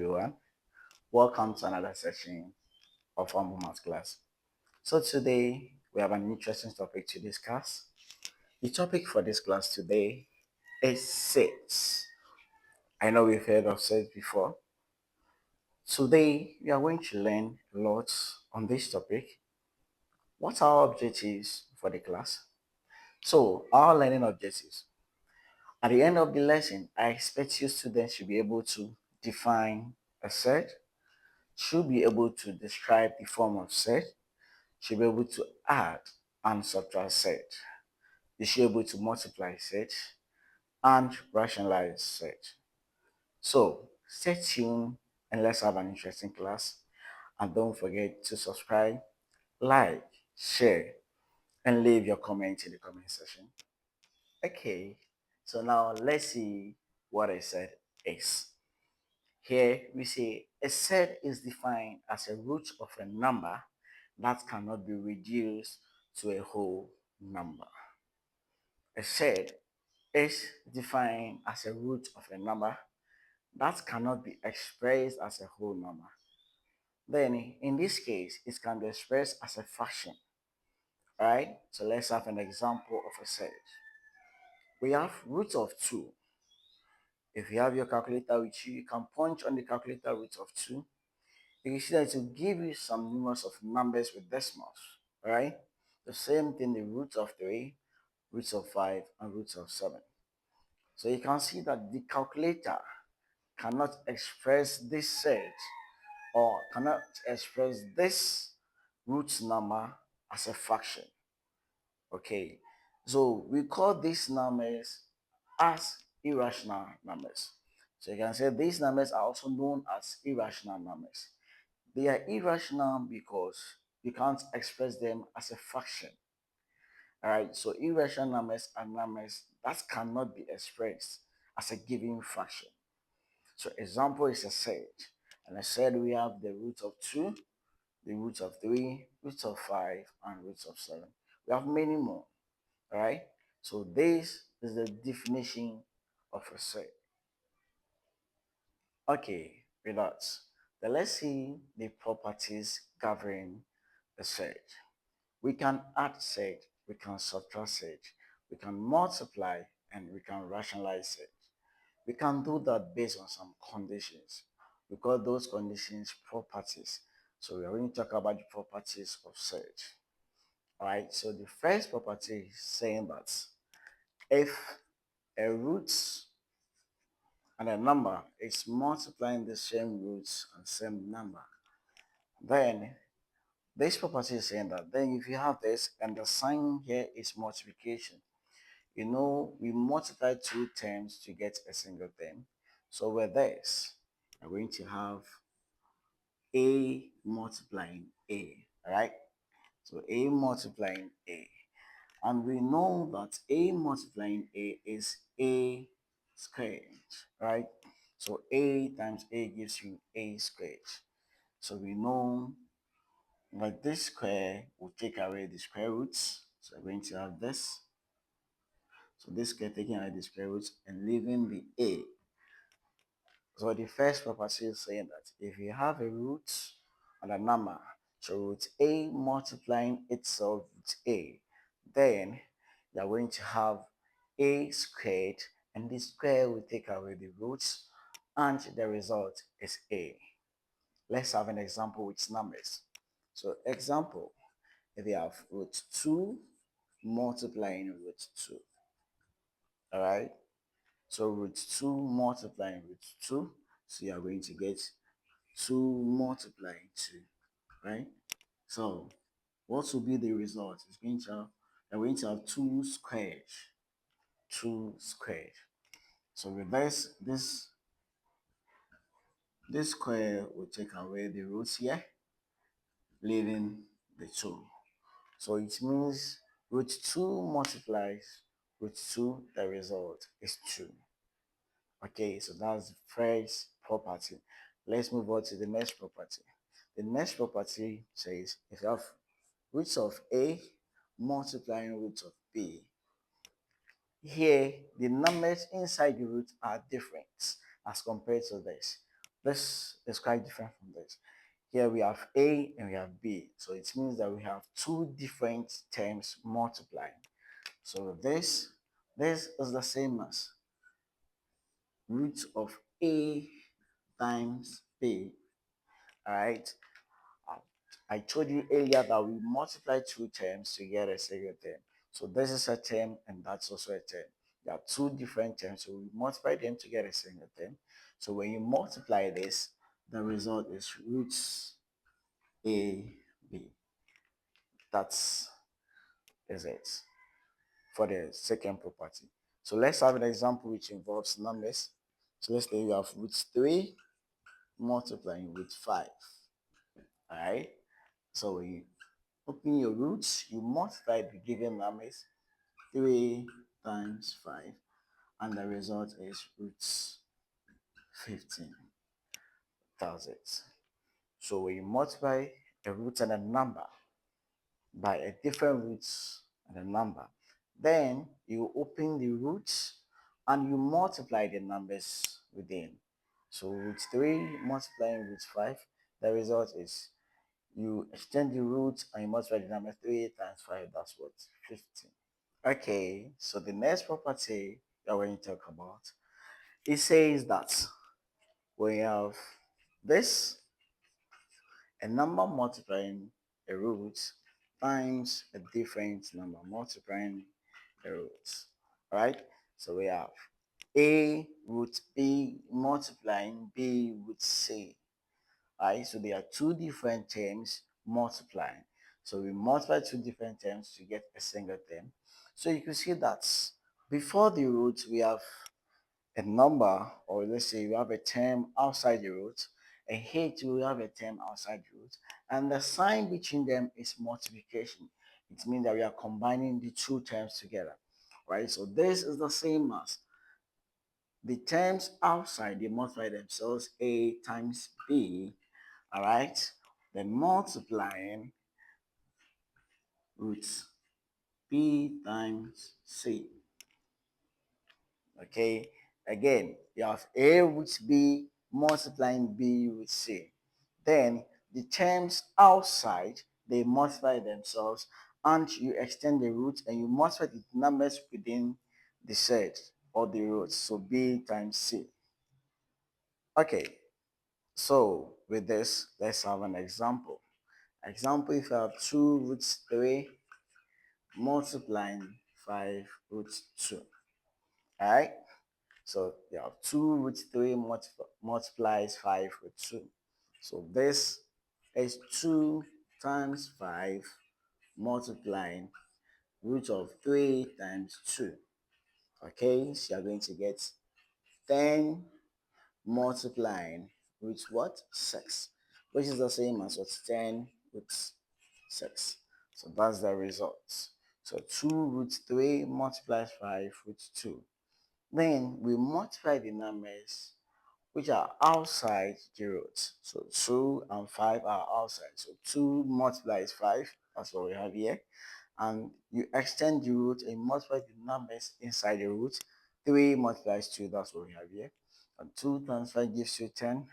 everyone. Welcome to another session of Humble Math class. So today we have an interesting topic to discuss. The topic for this class today is sets. I know we've heard of sets before. Today we are going to learn a lot on this topic. What are our objectives for the class? So our learning objectives. At the end of the lesson, I expect you students to be able to define a set, should be able to describe the form of set, should be able to add and subtract set. You should be able to multiply set and rationalize set. So stay tuned and let's have an interesting class. And don't forget to subscribe, like, share, and leave your comment in the comment section. Okay, so now let's see what a set is. Here we say a set is defined as a root of a number that cannot be reduced to a whole number. A set is defined as a root of a number that cannot be expressed as a whole number. Then in this case, it can be expressed as a fraction. Right? So let's have an example of a set. We have root of 2. If you have your calculator with you, you can punch on the calculator root of 2. You can see that it will give you some numbers of numbers with decimals, right? The same thing, the root of 3, roots of 5, and roots of 7. So you can see that the calculator cannot express this set or cannot express this root number as a fraction. Okay, so we call these numbers as irrational numbers. So you can say these numbers are also known as irrational numbers. They are irrational because you can't express them as a fraction. All right, so irrational numbers are numbers that cannot be expressed as a given fraction. So example is a set, and I said we have the root of 2, the root of 3, root of 5, and root of 7. We have many more. All right, so this is the definition of a set. Okay, with that, then let's see the properties governing a set. We can add set, we can subtract set, we can multiply, and we can rationalize set. We can do that based on some conditions. We call those conditions properties. So we are going to talk about the properties of set. All right, so the first property is saying that if a root and a number is multiplying the same roots and same number, then this property is saying that then if you have this and the sign here is multiplication, you know we multiply two terms to get a single term. So with this, we're going to have a multiplying a, right? So a multiplying a. And we know that a multiplying a is a squared, right? So a times a gives you a squared. So we know that this square will take away the square roots. So we're going to have this. So this square taking away the square roots and leaving the a. So the first property is saying that if you have a root and a number, so root a multiplying itself with a, then you're going to have a squared, and the square will take away the roots, and the result is a. Let's have an example with numbers. So example, if you have root 2 multiplying root 2, all right? So root 2 multiplying root 2, so you are going to get 2 multiplying 2, right? So what will be the result? It's going to have, you're going to have 2 squared, 2 squared. So with this square will take away the roots here, leaving the 2. So it means root 2 multiplies root 2, the result is 2. Okay, so that's the first property. Let's move on to the next property. The next property says if you have roots of a multiplying roots of b, here the numbers inside the root are different as compared to this. This is quite different from this. Here we have A and we have B. So it means that we have two different terms multiplying. So this is the same as root of A times B. Alright. Uh, I told you earlier that we multiply two terms to get a single term. So this is a term and that's also a term. There are two different terms, so we multiply them to get a single term. So when you multiply this, the result is roots A, B. That's is it for the second property. So let's have an example which involves numbers. So let's say you have root 3 multiplying root 5. Alright. So when you open your roots, you multiply the given numbers 3 times 5 and the result is roots 15,000. So when you multiply a root and a number by a different root and a number, then you open the roots and you multiply the numbers within. So root 3 multiplying root 5, the result is you extend the root and you multiply the number 3 times 5, that's what? 15. Okay, so the next property that we're going to talk about, it says that we have this, a number multiplying a root times a different number multiplying a root. Alright, so we have A root B multiplying B root C. Right, so there are two different terms multiplying. So we multiply two different terms to get a single term. So you can see that before the root we have a number, or let's say we have a term outside the root, and here too we have a term outside the root, and the sign between them is multiplication. It means that we are combining the two terms together, right? So this is the same as the terms outside, they multiply themselves, A times B, all right? Then multiplying roots B times C. Okay, again, you have A root B multiplying B root C. Then the terms outside, they multiply themselves and you extend the root and you multiply the numbers within the set or the roots. So B times C. Okay, so with this, let's have an example. Example, if you have 2 roots 3 multiplying 5 roots 2. Alright? So you have 2 root 3 multiplies 5 root 2. So this is 2 times 5 multiplying root of 3 times 2. Okay, so you're going to get 10 multiplying root what? 6, which is the same as what? 10 root 6. So that's the result. So 2 root 3 multiplies 5 root 2. Then we multiply the numbers which are outside the root. So 2 and 5 are outside. So 2 multiplies 5, that's what we have here. And you extend the root and multiply the numbers inside the root. 3 multiplies 2, that's what we have here. And 2 times 5 gives you 10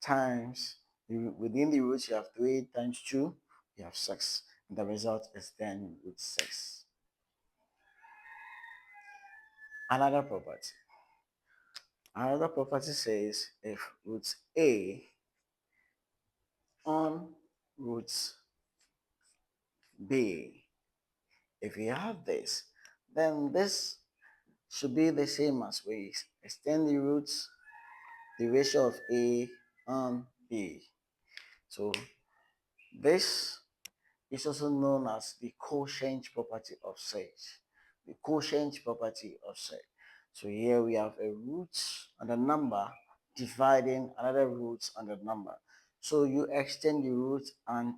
times, within the root you have 3 times 2, you have 6. And the result is 10 root 6. Another property. Another property says if root A on root B, if you have this, then this should be the same as we extend the roots, the ratio of A on B. So this is also known as the quotient property of set. The quotient property of set. So here we have a root and a number dividing another root and a number. So you extend the root and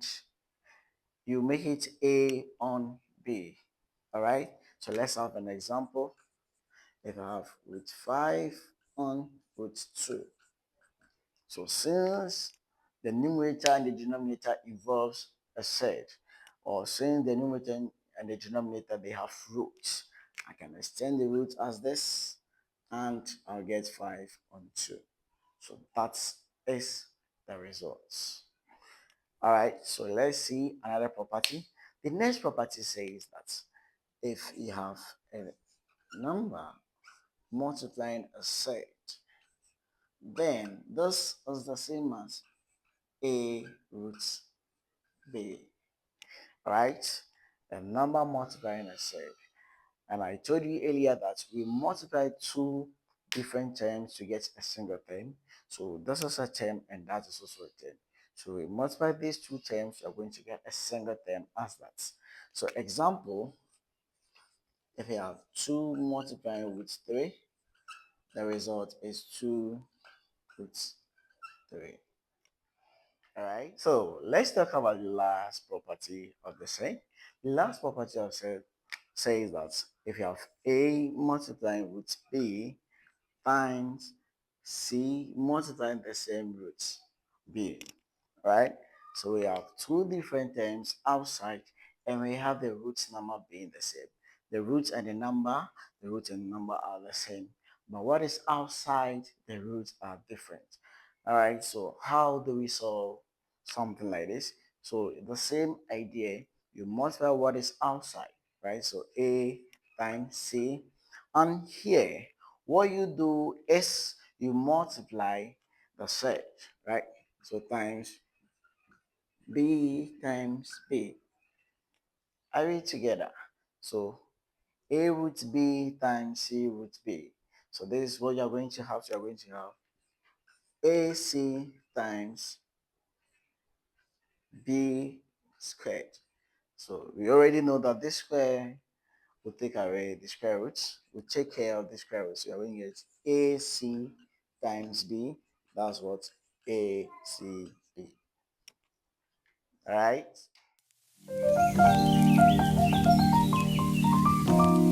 you make it A on B. All right. So let's have an example. If I have root 5 on root 2. So since the numerator and the denominator involves a set, or since the numerator and the denominator they have roots, I can extend the root as this and I'll get 5 on 2. So that's is the results. All right, so let's see another property. The next property says that if you have a number multiplying a set, then this is the same as a root b, right? A number multiplying a set. And I told you earlier that we multiply two different terms to get a single term. So this is a term and that is also a term. So we multiply these two terms, we are going to get a single term as that. So example, if you have 2 multiplying with 3, the result is 2 with 3. Alright, so let's talk about the last property of the set. The last property of set says that if you have A multiplying with B times C multiplying the same roots B, right? So we have two different terms outside and we have the root number being the same. The root and the number are the same. But what is outside the roots are different. All right, so how do we solve something like this? So the same idea, you multiply what is outside, right? So A times C. And here, what you do is you multiply the set, right? So times B times B. I read together. So A root B times C root B. So this is what you're going to have. So you're going to have AC times B squared. So we already know that this square will take away the square roots. We'll take care of the square roots. So you're going to get AC times B. That's what ACB. All right.